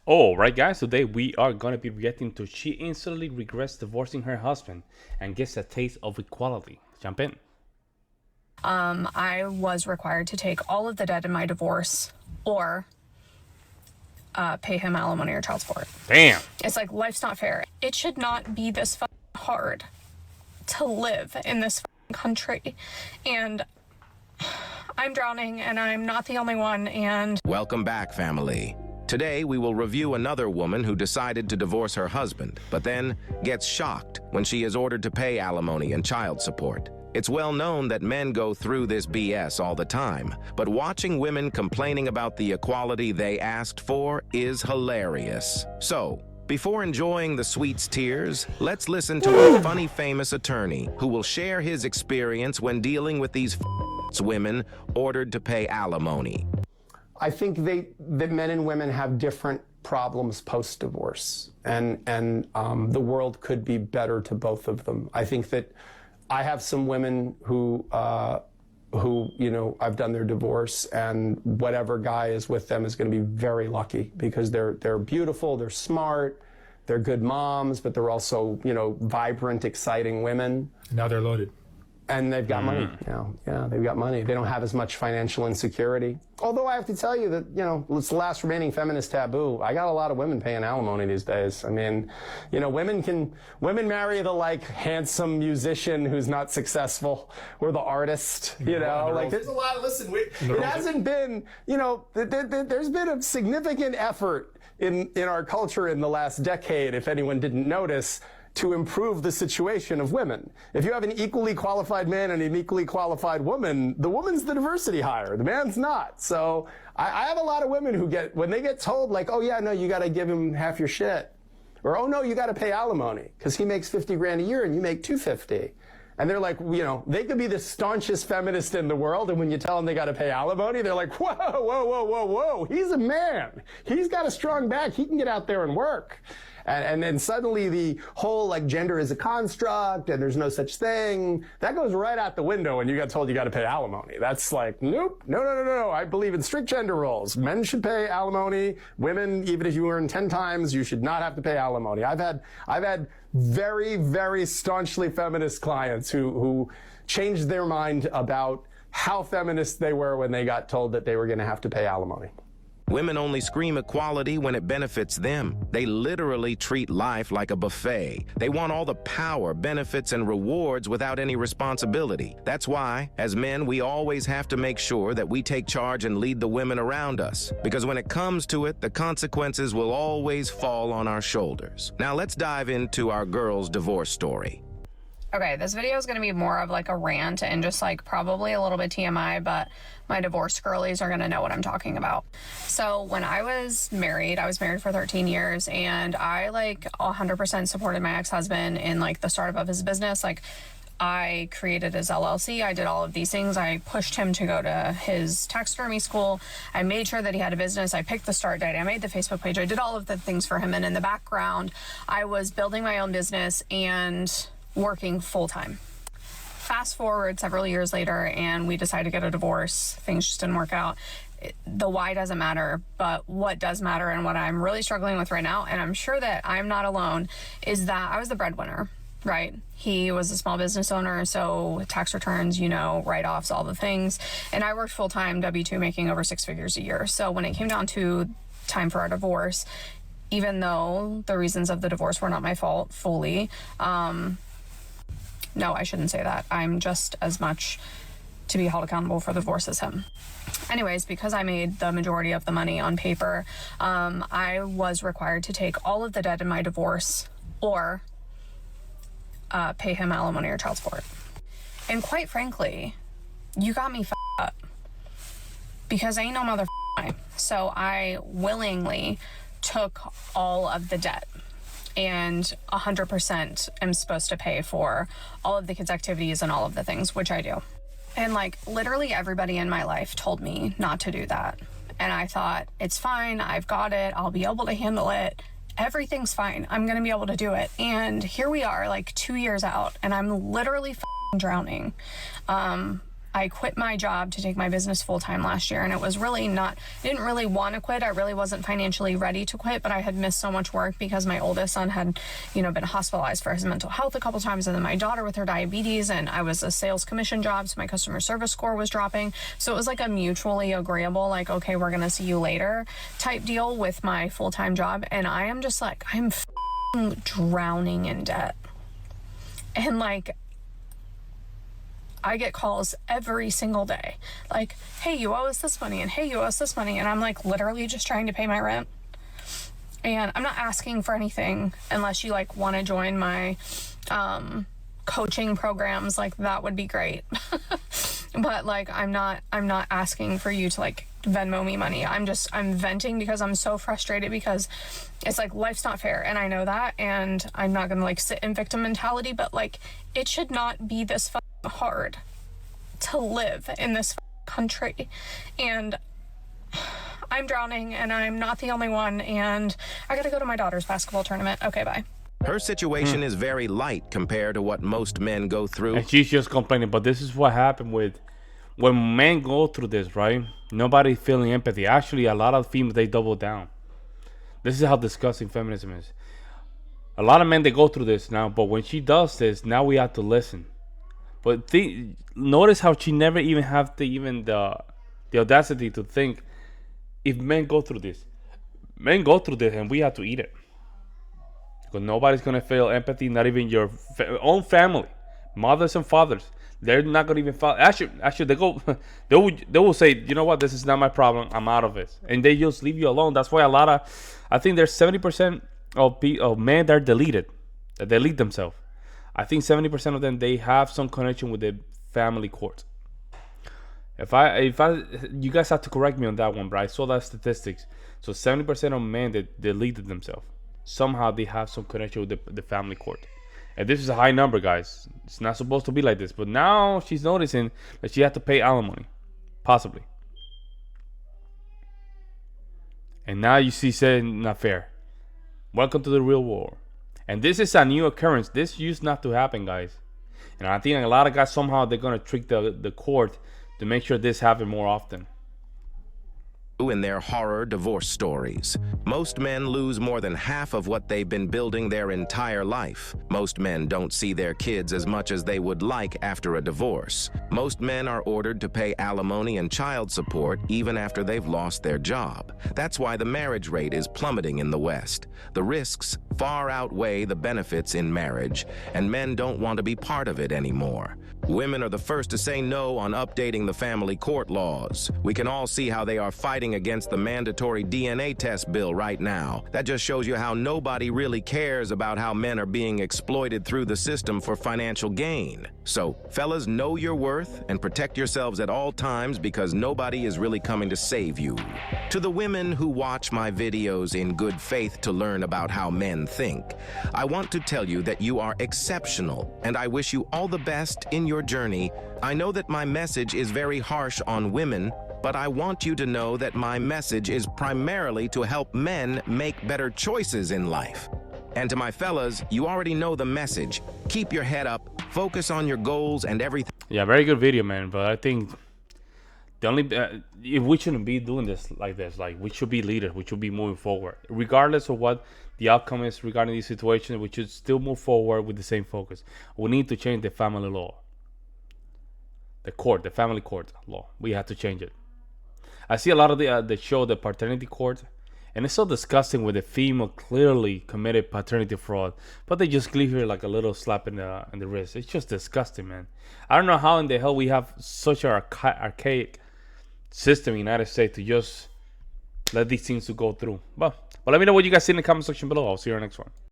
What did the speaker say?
All right, guys, today we are going to be reacting to She Instantly Regrets Divorcing Her Husband and Gets a Taste of Equality. Jump in. I was required to take all of the debt in my divorce or pay him alimony or child support. Damn. It's like, life's not fair. It should not be this hard to live in this country. And I'm drowning, and I'm not the only one, and... Welcome back, family. Today, we will review another woman who decided to divorce her husband, but then gets shocked when she is ordered to pay alimony and child support. It's well known that men go through this BS all the time, but watching women complaining about the equality they asked for is hilarious. So, before enjoying the sweet's tears, let's listen to a funny famous attorney who will share his experience when dealing with these women ordered to pay alimony. I think that men and women have different problems post-divorce, and the world could be better to both of them. I think that I have some women who I've done their divorce, and whatever guy is with them is going to be very lucky because they're beautiful, they're smart, they're good moms, but they're also vibrant, exciting women. Now they're loaded. And they've got money now. Yeah, they've got money. They don't have as much financial insecurity. Although I have to tell you that, it's the last remaining feminist taboo. I got a lot of women paying alimony these days. I mean, women marry the handsome musician who's not successful or the artist, there's a lot, listen, it hasn't been, there's been a significant effort in our culture in the last decade, if anyone didn't notice, to improve the situation of women. If you have an equally qualified man and an equally qualified woman, the woman's the diversity hire, the man's not. So I have a lot of women who when they get told oh yeah, no, you gotta give him half your shit. Or, oh no, you gotta pay alimony because he makes 50 grand a year and you make 250. And they're like, they could be the staunchest feminist in the world, and when you tell them they got to pay alimony, they're like, whoa, whoa, whoa, whoa, whoa. He's a man. He's got a strong back. He can get out there and work. And then suddenly the whole gender is a construct and there's no such thing, that goes right out the window when you get told you got to pay alimony. That's nope, no. I believe in strict gender roles. Men should pay alimony. Women, even if you earn 10 times, you should not have to pay alimony. I've had very, very staunchly feminist clients who changed their mind about how feminist they were when they got told that they were going to have to pay alimony. Women only scream equality when it benefits them. They literally treat life like a buffet. They want all the power, benefits, and rewards without any responsibility. That's why, as men, we always have to make sure that we take charge and lead the women around us. Because when it comes to it, the consequences will always fall on our shoulders. Now let's dive into our girl's divorce story. Okay, this video is going to be more of a rant and just probably a little bit TMI, but my divorce girlies are going to know what I'm talking about. So when I was married for 13 years, and I 100% supported my ex-husband in the startup of his business. I created his LLC. I did all of these things. I pushed him to go to his taxidermy school. I made sure that he had a business. I picked the start date. I made the Facebook page. I did all of the things for him. And in the background, I was building my own business and working full-time. Fast forward several years later, and we decided to get a divorce. Things just didn't work out. The why doesn't matter, but what does matter, and what I'm really struggling with right now, and I'm sure that I'm not alone, is that I was the breadwinner, right? He was a small business owner, so tax returns, write-offs, all the things. And I worked full-time, W-2, making over 6 figures a year. So when it came down to time for our divorce, even though the reasons of the divorce were not my fault fully, no, I shouldn't say that. I'm just as much to be held accountable for the divorce as him. Anyways, because I made the majority of the money on paper, I was required to take all of the debt in my divorce or pay him alimony or child support. And quite frankly, you got me up because ain't no mother. So I willingly took all of the debt. And 100% am supposed to pay for all of the kids' activities and all of the things, which I do. And literally everybody in my life told me not to do that. And I thought, it's fine, I've got it, I'll be able to handle it. Everything's fine, I'm gonna be able to do it. And here we are 2 years out, and I'm literally drowning. I quit my job to take my business full-time last year, and it was really not, I didn't really want to quit. I really wasn't financially ready to quit, but I had missed so much work because my oldest son had, been hospitalized for his mental health a couple times, and then my daughter with her diabetes, and I was a sales commission job, so my customer service score was dropping. So it was like a mutually agreeable, like, okay, we're gonna see you later type deal with my full-time job, and I am just like, I'm drowning in debt. And like, I get calls every single day, like, hey, you owe us this money, and hey, you owe us this money, and I'm like literally just trying to pay my rent. And I'm not asking for anything unless you like want to join my coaching programs, like that would be great. But like, I'm not asking for you to like Venmo me money. I'm venting because I'm so frustrated, because it's like, life's not fair, and I know that, and I'm not gonna like sit in victim mentality, but like, it should not be this hard to live in this country. And I'm drowning, and I'm not the only one, and I gotta go to my daughter's basketball tournament. Okay, bye. Her situation is very light compared to what most men go through. And she's just complaining, but this is what happened with when men go through this, right? Nobody's feeling empathy. Actually, a lot of females, they double down. This is how disgusting feminism is. A lot of men, they go through this now, but when she does this, now we have to listen. But notice how she never even have the audacity to think, if men go through this, and we have to eat it. Because nobody's going to feel empathy, not even your own family, mothers and fathers. They're not going to even feel. Actually, they will say, you know what, this is not my problem, I'm out of it. And they just leave you alone. That's why I think there's 70% of men that are deleted, that delete themselves. I think 70% of them, they have some connection with the family court. You guys have to correct me on that one, but I saw that statistics. So 70% of men that deleted themselves, somehow they have some connection with the family court. And this is a high number, guys. It's not supposed to be like this. But now she's noticing that she had to pay alimony. Possibly. And now you see, saying not fair. Welcome to the real world. And this is a new occurrence. This used not to happen, guys. And I think a lot of guys, somehow they're going to trick the court to make sure this happens more often. In their horror divorce stories. Most men lose more than half of what they've been building their entire life. Most men don't see their kids as much as they would like after a divorce. Most men are ordered to pay alimony and child support even after they've lost their job. That's why the marriage rate is plummeting in the West. The risks far outweigh the benefits in marriage, and men don't want to be part of it anymore. Women are the first to say no on updating the family court laws. We can all see how they are fighting against the mandatory DNA test bill right now. That just shows you how nobody really cares about how men are being exploited through the system for financial gain. So, fellas, know your worth and protect yourselves at all times, because nobody is really coming to save you. To the women who watch my videos in good faith to learn about how men think, I want to tell you that you are exceptional, and I wish you all the best in your journey. I know that my message is very harsh on women, but I want you to know that my message is primarily to help men make better choices in life. And to my fellas, you already know the message. Keep your head up, focus on your goals and everything. Yeah, very good video, man. But I think the only if we shouldn't be doing this like this. Like, we should be leaders. We should be moving forward, regardless of what the outcome is regarding these situations. We should still move forward with the same focus. We need to change the family law, the family court law. We have to change it. I see a lot of the show, the paternity court, and it's so disgusting when the female clearly committed paternity fraud, but they just give her like a little slap in the wrist. It's just disgusting, man. I don't know how in the hell we have such an archaic system in the United States to just let these things to go through. But let me know what you guys see in the comment section below. I'll see you in the next one.